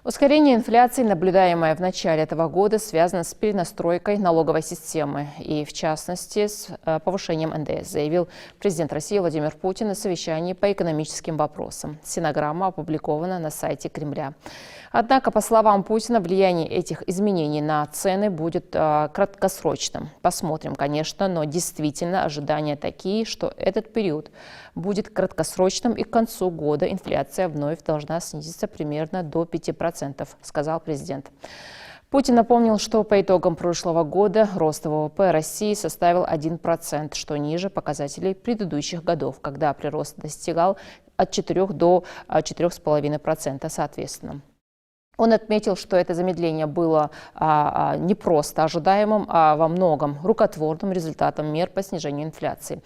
Ускорение инфляции, наблюдаемое в начале этого года, связано с перенастройкой налоговой системы и, в частности, с повышением НДС, заявил президент России Владимир Путин на совещании по экономическим вопросам. Стенограмма опубликована на сайте Кремля. Однако, по словам Путина, влияние этих изменений на цены будет краткосрочным. Посмотрим, конечно, но действительно ожидания такие, что этот период будет краткосрочным, и к концу года инфляция вновь должна снизиться примерно до 5%, сказал президент. Путин напомнил, что по итогам прошлого года рост ВВП России составил 1%, что ниже показателей предыдущих годов, когда прирост достигал от 4 до 4,5% соответственно. Он отметил, что это замедление было не просто ожидаемым, а во многом рукотворным результатом мер по снижению инфляции.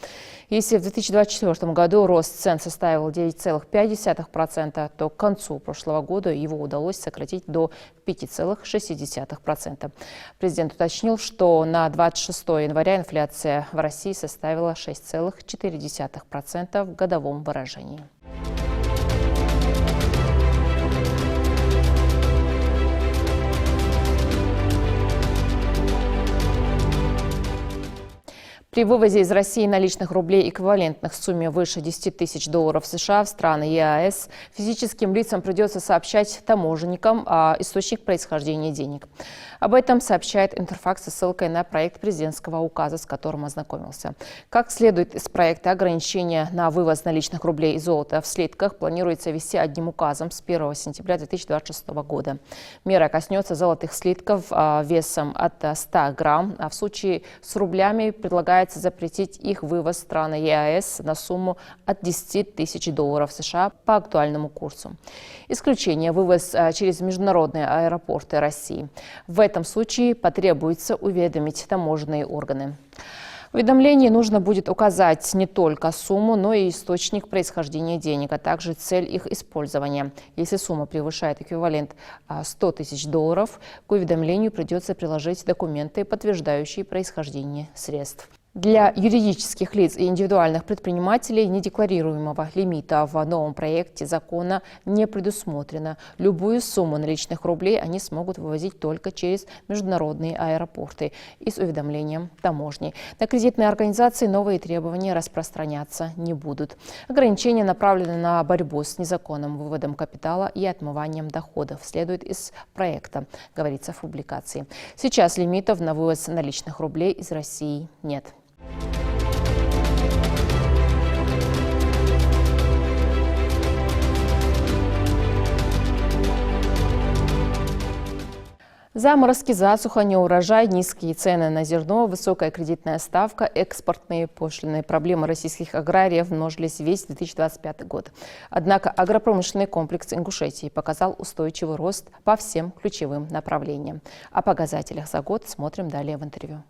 Если в 2024 году рост цен составил 9,5%, то к концу прошлого года его удалось сократить до 5,6%. Президент уточнил, что на 26 января инфляция в России составила 6,4% в годовом выражении. При вывозе из России наличных рублей, эквивалентных сумме выше 10 тысяч долларов США в страны ЕАЭС, физическим лицам придется сообщать таможенникам источник происхождения денег. Об этом сообщает Интерфакс со ссылкой на проект президентского указа, с которым ознакомился. Как следует из проекта, ограничения на вывоз наличных рублей и золота в слитках планируется ввести одним указом с 1 сентября 2026 года. Мера коснется золотых слитков весом от 100 грамм, а в случае с рублями предлагается запретить их вывоз в страны ЕАЭС на сумму от 10 тысяч долларов США по актуальному курсу. Исключение – вывоз через международные аэропорты России. В этом случае потребуется уведомить таможенные органы. В уведомлении нужно будет указать не только сумму, но и источник происхождения денег, а также цель их использования. Если сумма превышает эквивалент 100 тысяч долларов, к уведомлению придется приложить документы, подтверждающие происхождение средств. Для юридических лиц и индивидуальных предпринимателей недекларируемого лимита в новом проекте закона не предусмотрено. Любую сумму наличных рублей они смогут вывозить только через международные аэропорты и с уведомлением таможни. На кредитные организации новые требования распространяться не будут. Ограничения направлены на борьбу с незаконным выводом капитала и отмыванием доходов, следует из проекта, говорится в публикации. Сейчас лимитов на вывоз наличных рублей из России нет. Заморозки, засуха, неурожай, низкие цены на зерно, высокая кредитная ставка, экспортные пошлины. Проблемы российских аграриев множились весь 2025 год. Однако агропромышленный комплекс Ингушетии показал устойчивый рост по всем ключевым направлениям. О показателях за год смотрим далее в интервью.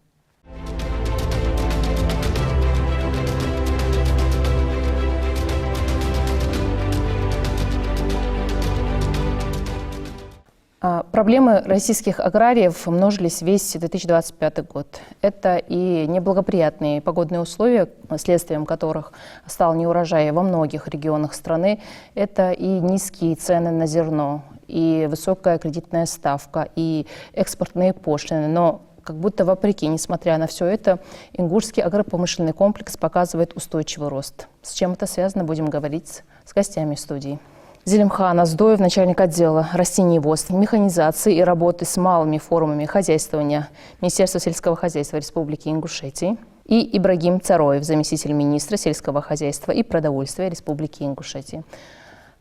Проблемы российских аграриев множились весь 2025 год. Это и неблагоприятные погодные условия, следствием которых стал неурожай во многих регионах страны. Это и низкие цены на зерно, и высокая кредитная ставка, и экспортные пошлины. Но как будто вопреки, несмотря на все это, Ингушский агропромышленный комплекс показывает устойчивый рост. С чем это связано, будем говорить с гостями студии. Зелимхан Аздоев, начальник отдела растениеводства, механизации и работы с малыми формами хозяйствования Министерства сельского хозяйства Республики Ингушетии, и Ибрагим Цароев, заместитель министра сельского хозяйства и продовольствия Республики Ингушетия.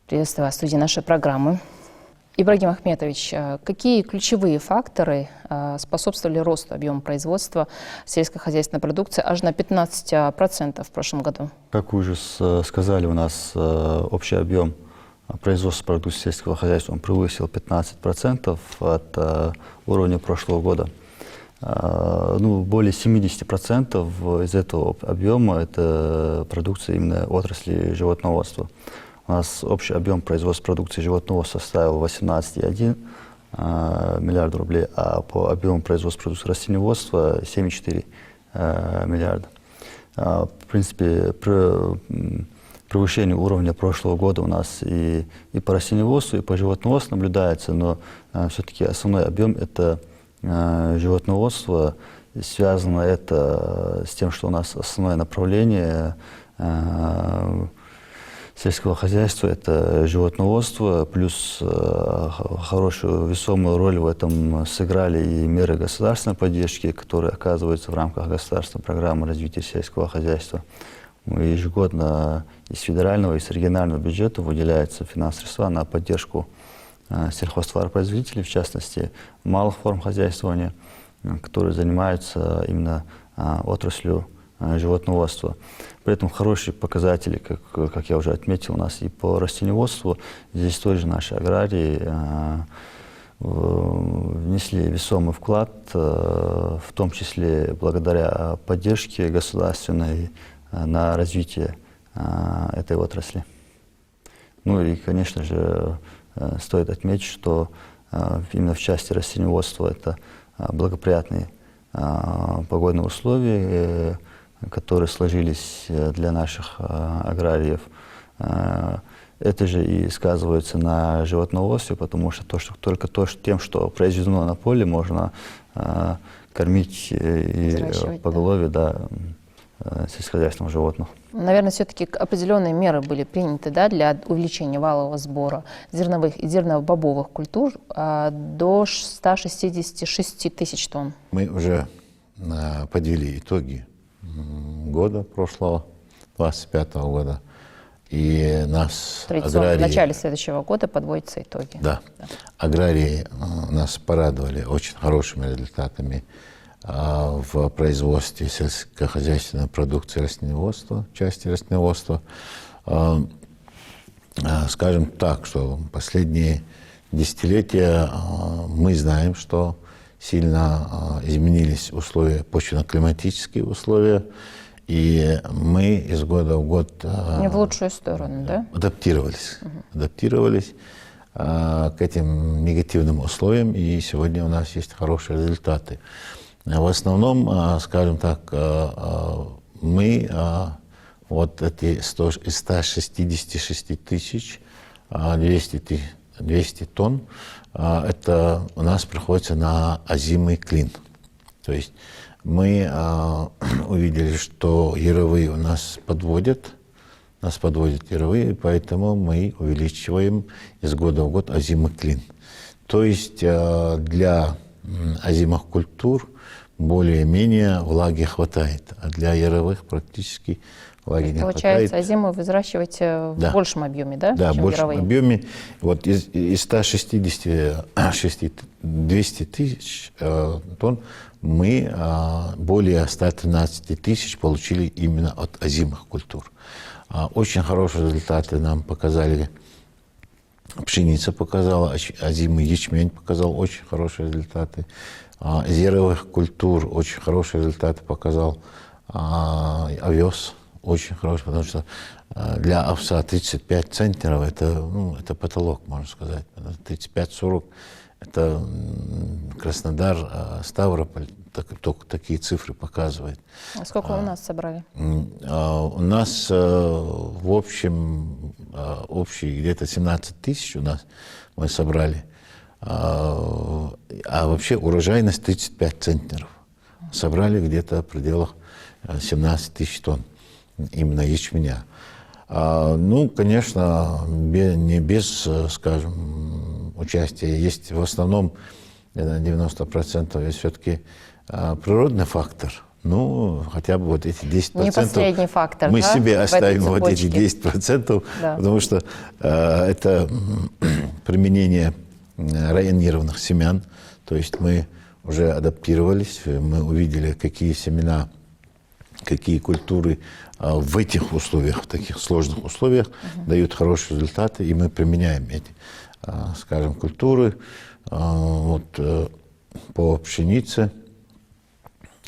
Приветствую вас в студии нашей программы. Ибрагим Ахметович, какие ключевые факторы способствовали росту объема производства сельскохозяйственной продукции аж на 15% в прошлом году? Как вы уже сказали, у нас общий объем производства продукции сельского хозяйства превысил 15% от уровня прошлого года. Более 70% из этого объема – это продукция именно отрасли животноводства. У нас общий объем производства продукции животноводства составил 18,1 миллиарда рублей, а по объему производства продукции растениеводства 7,4 миллиарда. В принципе, превышение уровня прошлого года у нас и по растениеводству, и по животноводству наблюдается, но все-таки основной объем – это животноводство. И связано это с тем, что у нас основное направление сельского хозяйства – это животноводство, плюс хорошую весомую роль в этом сыграли и меры государственной поддержки, которые оказываются в рамках государственной программы развития сельского хозяйства. Мы ежегодно из федерального и с регионального бюджета выделяются финансовые средства на поддержку сельхозтоваропроизводителей, в частности, малых форм хозяйствования, которые занимаются именно отраслью животноводства. При этом хорошие показатели, как я уже отметил, у нас и по растениеводству. Здесь тоже наши аграрии внесли весомый вклад, в том числе благодаря поддержке государственной на развитие этой отрасли. Ну и, конечно же, стоит отметить, что именно в части растениеводства это благоприятные погодные условия, которые сложились для наших аграриев. Это же и сказывается на животноводстве, потому что только тем, что произведено на поле, можно кормить и поголовье сельскохозяйственных животных. Наверное, все-таки определенные меры были приняты, да, для увеличения валового сбора зерновых и зерновобобовых культур до 166 тысяч тонн. Мы уже подвели итоги года прошлого, 25 года, и нас аграрии... В начале следующего года подводятся итоги. Да. Аграрии нас порадовали очень хорошими результатами в производстве сельскохозяйственной продукции растениеводства, части растениеводства. Скажем так, что последние десятилетия мы знаем, что сильно изменились условия, почвенно-климатические условия, и мы из года в год не в лучшую сторону, да? Адаптировались к этим негативным условиям, и сегодня у нас есть хорошие результаты. В основном, скажем так, мы вот эти 166 тысяч 200 тонн, это у нас приходится на озимый клин. То есть мы увидели, что яровые у нас подводят яровые, поэтому мы увеличиваем из года в год озимый клин. То есть для озимых культур более-менее влаги хватает, а для яровых практически влаги не хватает. Получается, озимую вы взращиваете в большем объеме, да? Да, в большем яровые? объеме. Вот из 160 200 тысяч тонн мы более 113 тысяч получили именно от озимых культур. Очень хорошие результаты нам показали. Пшеница показала, озимый ячмень показал очень хорошие результаты. Из яровых культур очень хорошие результаты показал овес, очень хороший, потому что для овса 35 центнеров это потолок, можно сказать. 35-40 это Краснодар, Ставрополь, только такие цифры показывает. А сколько у нас собрали? У нас в общем, общий где-то 17 тысяч у нас мы собрали. А вообще урожайность 35 центнеров. Собрали где-то в пределах 17 тысяч тонн именно ячменя. Ну, конечно, не без, скажем, участия. Есть в основном 90% есть все-таки природный фактор. Ну, хотя бы вот эти 10%. Не последний фактор, мы да, себе оставим вот эти цепочке. 10%, Да. потому что это применение районированных семян. То есть мы уже адаптировались, мы увидели, какие семена, какие культуры в этих условиях, в таких сложных условиях дают хорошие результаты, и мы применяем эти, скажем, культуры. Вот по пшенице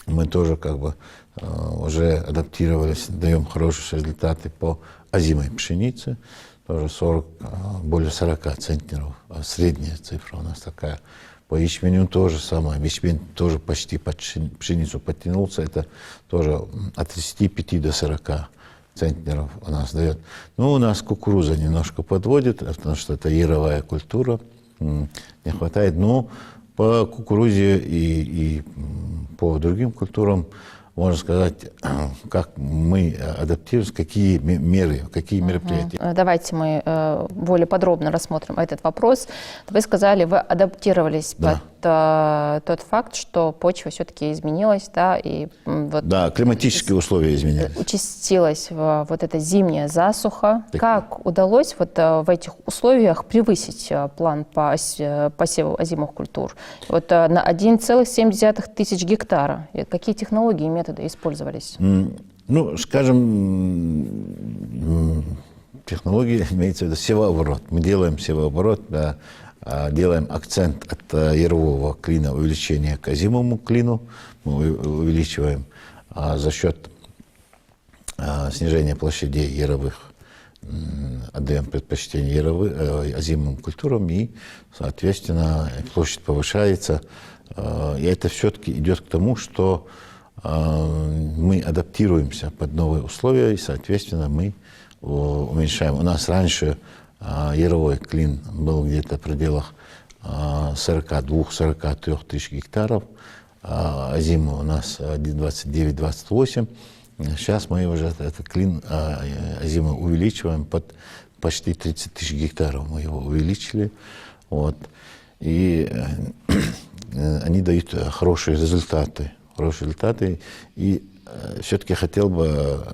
мы тоже как бы уже адаптировались, даем хорошие результаты по озимой пшенице, тоже более 40 центнеров, средняя цифра у нас такая. По ячменю тоже самое, ячмень тоже почти под пшеницу подтянулся, это тоже от 35 до 40 центнеров у нас дает. Ну, у нас кукуруза немножко подводит, потому что это яровая культура, не хватает. Но по кукурузе и по другим культурам можно сказать, как мы адаптируемся, какие меры, какие мероприятия. Давайте мы более подробно рассмотрим этот вопрос. Вы сказали, вы адаптировались под тот факт, что почва все-таки изменилась, да, и вот да, климатические условия изменились. Участилась вот эта зимняя засуха. Так. Как удалось вот в этих условиях превысить план по посеву озимых культур? Вот на 1,7 тысяч гектара. Какие технологии и методы использовались? Ну, скажем, технология имеется в виду севооборот. Мы делаем севооборот, да, делаем акцент от ярового клина увеличения к озимому клину. Мы увеличиваем за счет снижения площадей яровых, отдаем предпочтение озимым культурам, и, соответственно, площадь повышается. И это все-таки идет к тому, что мы адаптируемся под новые условия, и, соответственно, мы уменьшаем. У нас раньше яровой клин был где-то в пределах 42-43 тысяч гектаров, а зиму у нас 29-28. Сейчас мы уже этот клин зиму увеличиваем под почти 30 тысяч гектаров. Мы его увеличили. Вот. И они дают хорошие результаты. И все-таки хотел бы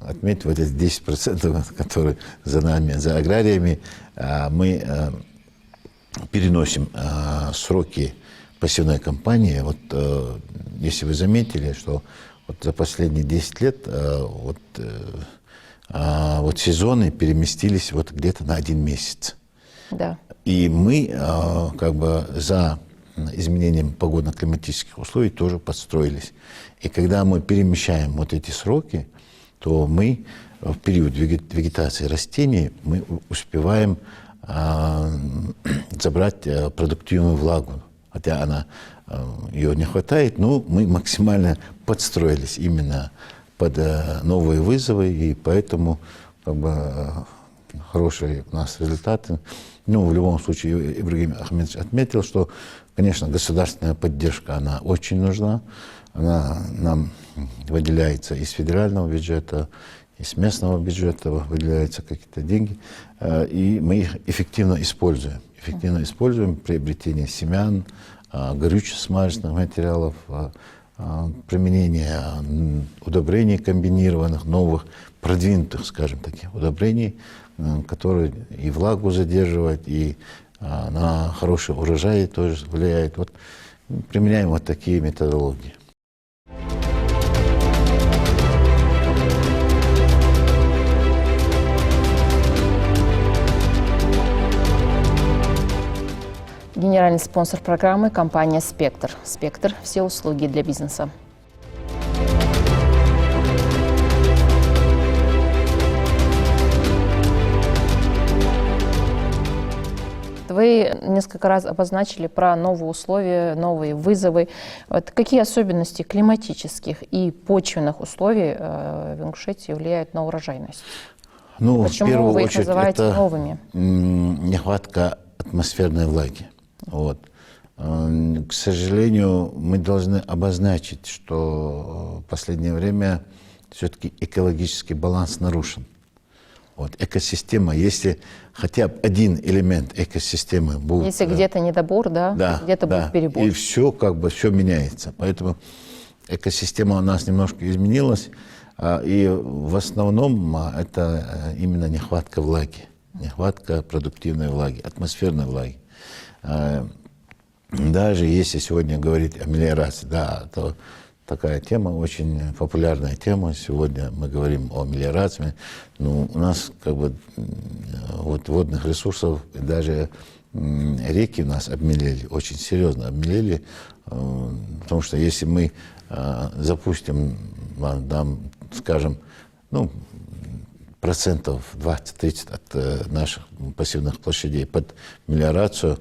отметить вот эти 10%, которые за нами, за аграриями, мы переносим сроки посевной кампании. Вот если вы заметили, что вот за последние 10 лет вот сезоны переместились вот где-то на 1 месяц. Да. И мы как бы за изменением погодно-климатических условий тоже подстроились. И когда мы перемещаем вот эти сроки, то мы в период вегетации растений мы успеваем забрать продуктивную влагу. Хотя ее не хватает, но мы максимально подстроились именно под новые вызовы, и поэтому как бы хорошие у нас результаты. Ну, в любом случае, Ибрагим Ахмедович отметил, что, конечно, государственная поддержка, она очень нужна. Она нам выделяется из федерального бюджета, из местного бюджета выделяются какие-то деньги, и мы их эффективно используем. Эффективно используем приобретение семян, горюче-смазочных материалов, применение удобрений комбинированных, новых, продвинутых, скажем, таких удобрений, которые и влагу задерживают, и на хороший урожай тоже влияют. Вот применяем вот такие методологии. Генеральный спонсор программы – компания «Спектр». «Спектр» – все услуги для бизнеса. Вы несколько раз обозначили про новые условия, новые вызовы. Вот какие особенности климатических и почвенных условий в Ингушетии влияют на урожайность? Ну, почему вы их называете новыми? Нехватка атмосферной влаги. Вот. К сожалению, мы должны обозначить, что в последнее время все-таки экологический баланс нарушен. Вот. Экосистема, если хотя бы один элемент экосистемы будет... Если где-то недобор, да, где-то будет перебор. И все как бы все меняется. Поэтому экосистема у нас немножко изменилась. И в основном это именно нехватка влаги. Нехватка продуктивной влаги, атмосферной влаги. Даже если сегодня говорить о мелиорации, да, то такая тема, очень популярная тема. Сегодня мы говорим о мелиорации. Ну, у нас как бы вот водных ресурсов, даже реки у нас обмелели, очень серьезно обмелели. Потому что если мы запустим, скажем, ну, процентов 20-30 от наших посевных площадей под мелиорацию,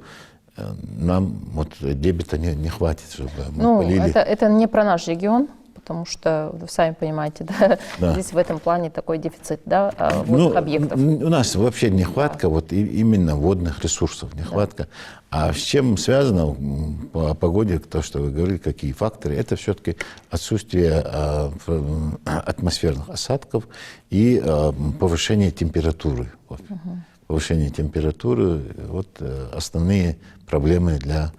нам вот дебета не хватит, чтобы мы полили. Это не про наш регион, потому что, вы сами понимаете, да, Да. здесь в этом плане такой дефицит, да, водных объектов. У нас вообще нехватка вот именно водных ресурсов, нехватка. А с чем связано по погоде, то, что вы говорили, какие факторы, это все-таки отсутствие атмосферных осадков и повышение температуры. Вот. Повышение температуры – вот основные проблемы для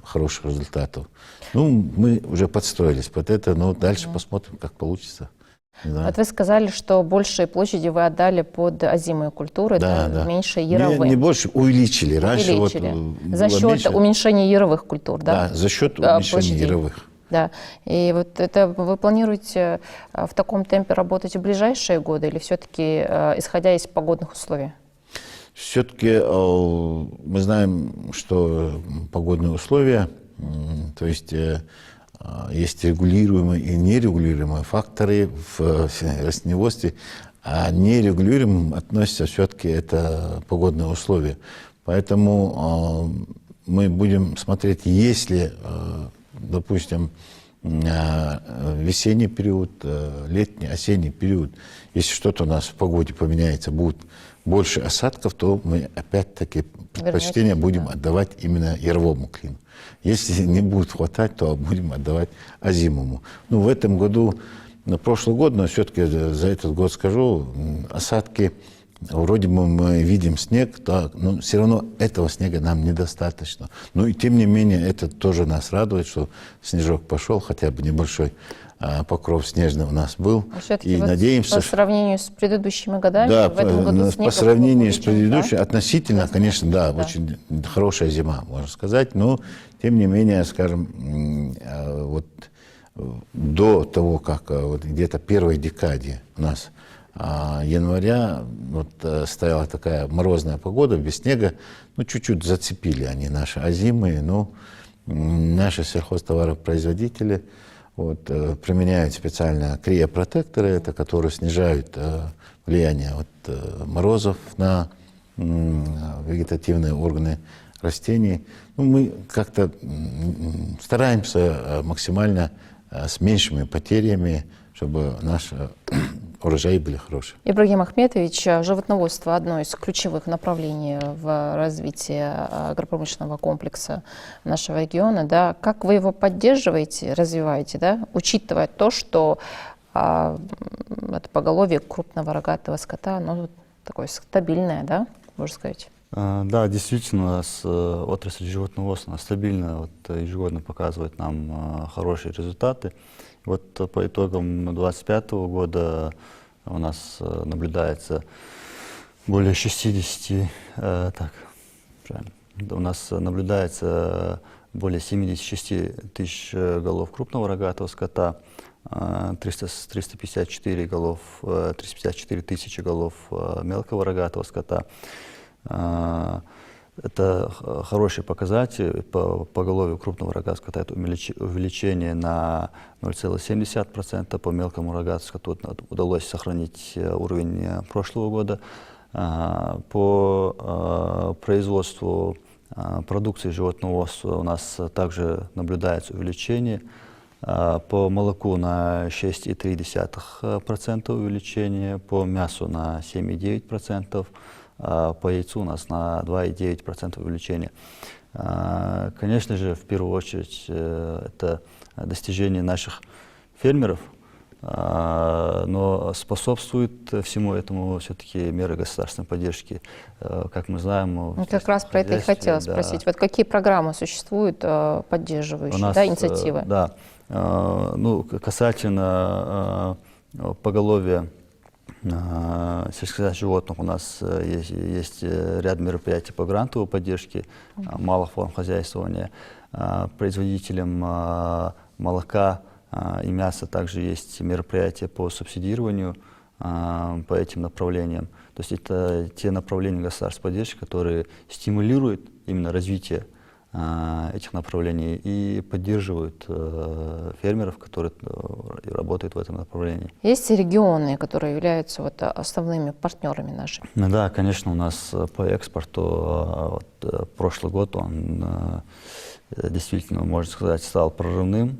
хороших результатов. Ну, мы уже подстроились под это, но дальше посмотрим, как получится. Да. Вот вы сказали, что большие площади вы отдали под озимые культуры, Да. меньше яровые. Не больше, увеличили. Раньше Увеличили. вот За было счет меньше. уменьшения яровых культур, да? Да, за счет уменьшения площадей. яровых. Да. И вот это вы планируете в таком темпе работать в ближайшие годы или все-таки исходя из погодных условий? Все-таки мы знаем, что погодные условия, то есть есть регулируемые и нерегулируемые факторы в растениеводстве, а нерегулируемым относятся все-таки это погодные условия. Поэтому мы будем смотреть, если, допустим, весенний период, летний, осенний период, если что-то у нас в погоде поменяется, будет больше осадков, то мы опять-таки предпочтение будем отдавать именно яровому климату. Если не будет хватать, то будем отдавать озимому. Ну, в этом году, на прошлый год, но все-таки за этот год скажу, осадки, вроде бы мы видим снег, да, но все равно этого снега нам недостаточно. Ну и тем не менее, это тоже нас радует, что снежок пошел, хотя бы небольшой покров снежный у нас был. И вот надеемся, по сравнению с предыдущими годами, да, в этом году по сравнению с увеличен, предыдущей, да? относительно, конечно, да, очень хорошая зима, можно сказать, но тем не менее, скажем, вот до того, как вот где-то первой декаде у нас января вот, стояла такая морозная погода, без снега, ну, чуть-чуть зацепили они наши озимые, но наши сельхозтоваропроизводители вот, применяют специально криопротекторы, это которые снижают влияние вот, морозов на вегетативные органы растений. Ну, мы как-то стараемся максимально с меньшими потерями, чтобы наши урожаи были хорошие. Ибрагим Ахметович, животноводство – одно из ключевых направлений в развитии агропромышленного комплекса нашего региона. Да? Как вы его поддерживаете, развиваете, да? Учитывая то, что это поголовье крупного рогатого скота, оно такое стабильное, да, можно сказать? Да, действительно, у нас отрасль животноводства стабильно ежегодно показывает нам хорошие результаты. Вот по итогам 2025 года у нас наблюдается более 60, у нас наблюдается более 76 тысяч голов крупного рогатого скота, 354 тысячи голов мелкого рогатого скота. Это хороший показатель по поголовью крупного рогатого скота. Это увеличение на 0,7%. По мелкому рогатому скоту удалось сохранить уровень прошлого года. По производству продукции животноводства у нас также наблюдается увеличение. По молоку на 6,3% увеличение, по мясу на 7,9%. По яйцу у нас на 2,9% увеличения. Конечно же, в первую очередь, это достижение наших фермеров, но способствует всему этому все-таки меры государственной поддержки. Как мы знаем... Как раз про это и хотела спросить. Вот какие программы существуют, поддерживающие, да, инициативы? Да, ну, касательно поголовья сельскохозяйственных животных, у нас есть ряд мероприятий по грантовой поддержке малых форм хозяйствования. Производителям молока и мяса также есть мероприятия по субсидированию по этим направлениям. То есть это те направления государственной поддержки, которые стимулируют именно развитие этих направлений и поддерживают фермеров, которые работают в этом направлении. Есть регионы, которые являются вот основными партнерами нашими? Да, конечно, у нас по экспорту прошлый год он действительно, можно сказать, стал прорывным.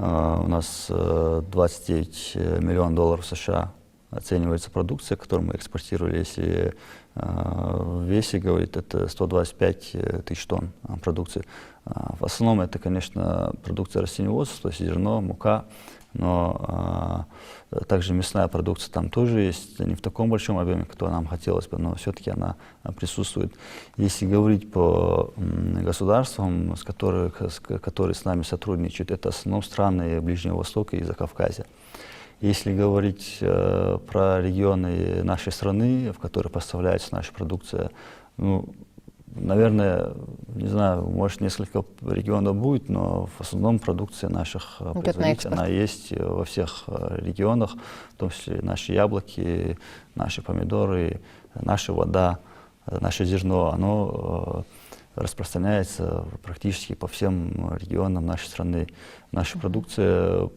У нас 29 миллионов долларов США оценивается продукция, которую мы экспортировали. Если в весе говорит, это 125 тысяч тонн продукции. В основном это, конечно, продукция растениеводства, то есть зерно, мука, но также мясная продукция там тоже есть, не в таком большом объеме, который нам хотелось бы, но все-таки она присутствует. Если говорить по государствам, которые с нами сотрудничают, это в основном страны Ближнего Востока и Закавказья. Если говорить про регионы нашей страны, в которые поставляется наша продукция, ну, наверное, не знаю, может, несколько регионов будет, но в основном продукция наших производителей, она есть во всех регионах, в том числе наши яблоки, наши помидоры, наша вода, наше зерно, оно распространяется практически по всем регионам нашей страны. Наша продукция,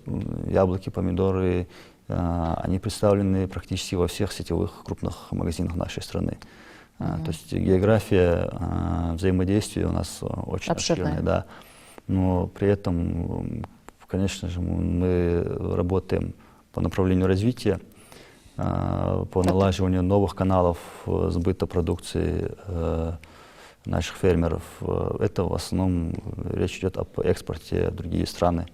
яблоки, помидоры, они представлены практически во всех сетевых крупных магазинах нашей страны. То есть география взаимодействия у нас очень обширная, да. Но при этом, конечно же, мы работаем по направлению развития, по налаживанию новых каналов сбыта продукции наших фермеров. Это в основном речь идет об экспорте в другие страны.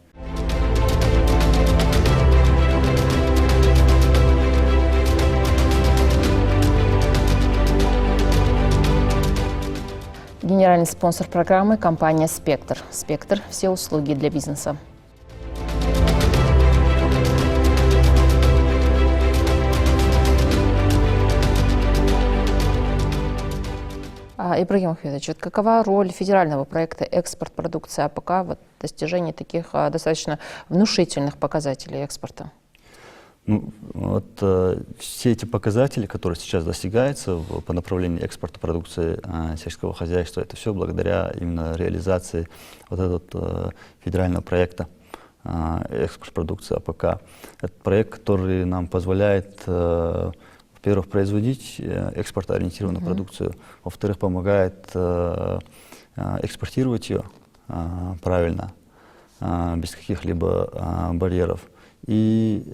Генеральный спонсор программы – компания «Спектр». «Спектр» – все услуги для бизнеса. Ибрагим Ахмедович, вот какова роль федерального проекта «Экспорт продукции АПК» в достижении таких достаточно внушительных показателей экспорта? Ну, вот все эти показатели, которые сейчас достигаются по направлению экспорта продукции сельского хозяйства, это все благодаря именно реализации вот этого федерального проекта «Экспорт продукции АПК». Это проект, который нам позволяет, во-первых, производить экспортоориентированную продукцию, во-вторых, помогает экспортировать ее правильно, без каких-либо барьеров. И,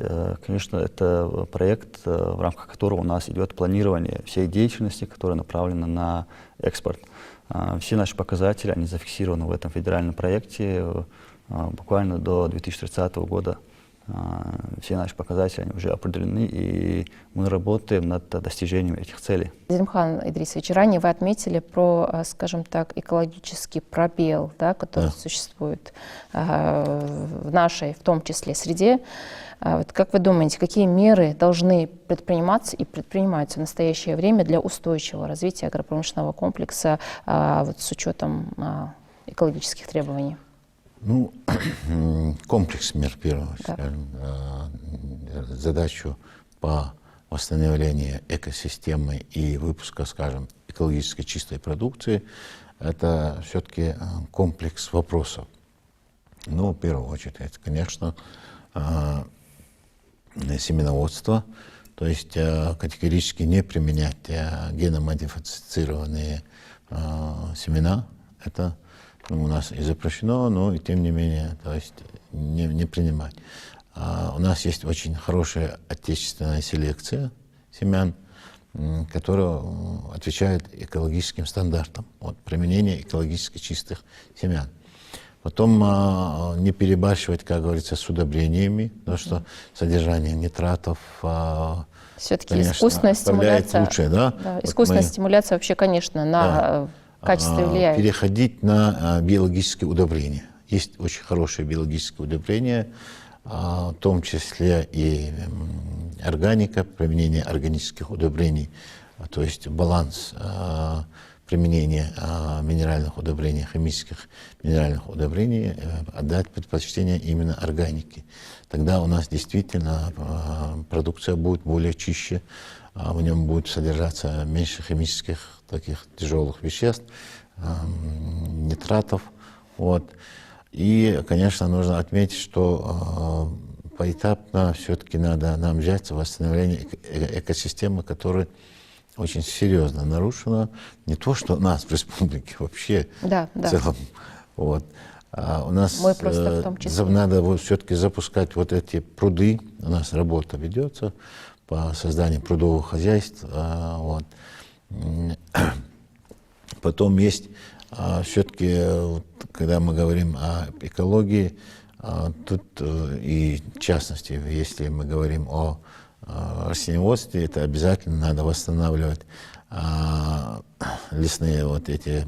конечно, это проект, в рамках которого у нас идет планирование всей деятельности, которая направлена на экспорт. Все наши показатели, они зафиксированы в этом федеральном проекте. Буквально до 2030 года все наши показатели они уже определены, и мы работаем над достижением этих целей. Зелимхан Идрисович, ранее вы отметили про, скажем так, экологический пробел, да, который существует в нашей, в том числе, среде. Вот как вы думаете, какие меры должны предприниматься и предпринимаются в настоящее время для устойчивого развития агропромышленного комплекса вот, с учетом экологических требований? Ну, комплекс мер, первого, скажем, задачу по восстановлению экосистемы и выпуска, скажем, экологически чистой продукции, это все-таки комплекс вопросов. Ну, в первую очередь, это, конечно, семеноводство, то есть категорически не применять геномодифицированные семена, это у нас и запрещено, но и тем не менее, то есть не принимать. У нас есть очень хорошая отечественная селекция семян, которая отвечает экологическим стандартам. Вот, применение экологически чистых семян. Потом не перебарщивать, как говорится, с удобрениями, потому что содержание нитратов, все-таки искусственная стимуляция, лучше, да? Да, искусственная стимуляция вообще, конечно, на качество влияет. Переходить на биологические удобрения. Есть очень хорошие биологические удобрения, в том числе и органика, применение органических удобрений, то есть баланс применения минеральных удобрений, химических минеральных удобрений, отдать предпочтение именно органике. Тогда у нас действительно продукция будет более чище, в нем будет содержаться меньше химических таких тяжелых веществ, нитратов. Вот. И, конечно, нужно отметить, что поэтапно все-таки надо нам взяться в восстановление экосистемы, которая очень серьезно нарушена. Не то, что у нас в республике, вообще в целом. Вот. У нас Мы просто в том числе. надо все-таки запускать вот эти пруды. У нас работа ведется по созданию прудовых хозяйств. Вот. Потом есть все-таки, когда мы говорим о экологии, тут и в частности, если мы говорим о растениеводстве, это обязательно надо восстанавливать лесные вот эти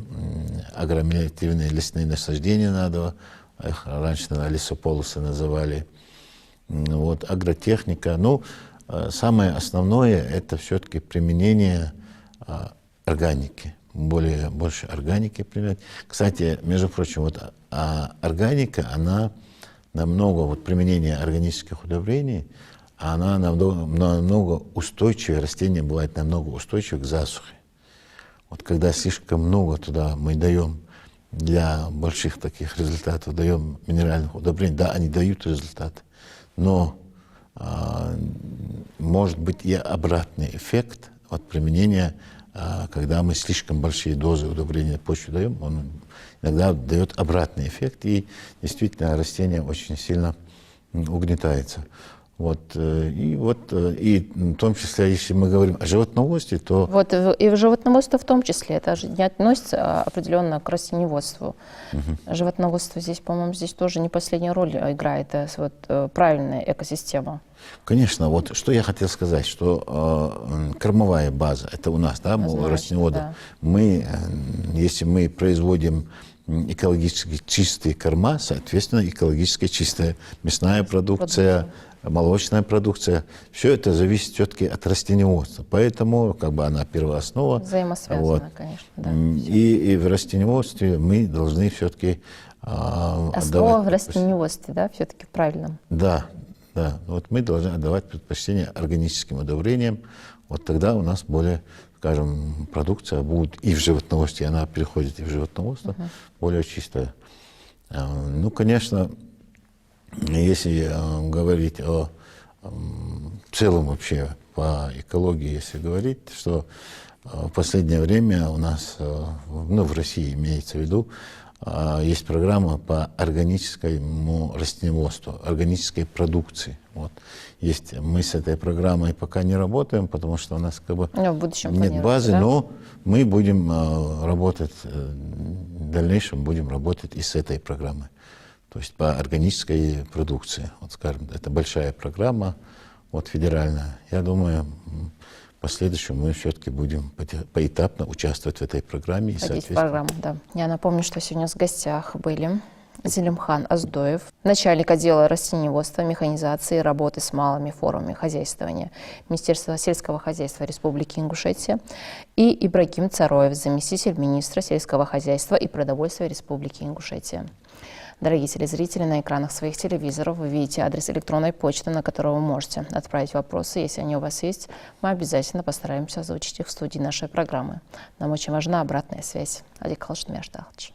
агромелиоративные лесные насаждения, надо, их раньше лесополосы называли, вот, агротехника. Ну, самое основное это все-таки применение органики, больше органики применять. Кстати, между прочим, вот органика, она намного, вот применение органических удобрений, она намного устойчивее, растения бывают намного устойчивее к засухе. Вот когда слишком много туда мы даем для больших таких результатов, даем минеральных удобрений, да, они дают результат, но может быть и обратный эффект от применения, когда мы слишком большие дозы удобрения почве даем, он иногда дает обратный эффект, и действительно растение очень сильно угнетается. Вот, и в том числе, если мы говорим о животноводстве, то... Вот и в животноводство в том числе, это же не относится определенно к растениеводству. Животноводство здесь, по-моему, здесь тоже не последнюю роль играет, вот, правильная экосистема. Конечно, вот что я хотел сказать, что кормовая база, это у нас, да, растениеводы. Да. Если мы производим экологически чистые корма, соответственно, экологически чистая мясная продукция, молочная продукция, все это зависит все-таки от растениеводства. Поэтому как бы она первооснова. Взаимосвязана, вот. Конечно. Да, и в растениеводстве мы должны все-таки основа в растениеводстве, да, все-таки в правильном. Да, да. Вот мы должны отдавать предпочтение органическим удобрениям. Вот тогда у нас более, скажем, продукция будет и в животноводстве, она переходит и в животноводство, более чистая. Ну, конечно, если говорить о целом вообще по экологии, если говорить, что в последнее время у нас, ну, в России имеется в виду, есть программа по органическому растениеводству, органической продукции. Вот. Мы с этой программой пока не работаем, потому что у нас как бы нет базы, да? Но мы будем работать, в дальнейшем будем работать и с этой программой. То есть по органической продукции. Вот, скажем, это большая программа, вот, федеральная. Я думаю, в последующем мы все-таки будем поэтапно участвовать в этой программе. Входить в программу, да. Я напомню, что сегодня в гостях были Зелимхан Оздоев, начальник отдела растениеводства, механизации и работы с малыми формами хозяйствования Министерства сельского хозяйства Республики Ингушетия, и Ибрагим Цароев, заместитель министра сельского хозяйства и продовольствия Республики Ингушетия. Дорогие телезрители, на экранах своих телевизоров вы видите адрес электронной почты, на который вы можете отправить вопросы. Если они у вас есть, мы обязательно постараемся озвучить их в студии нашей программы. Нам очень важна обратная связь. Адик Халшт Мяштахч.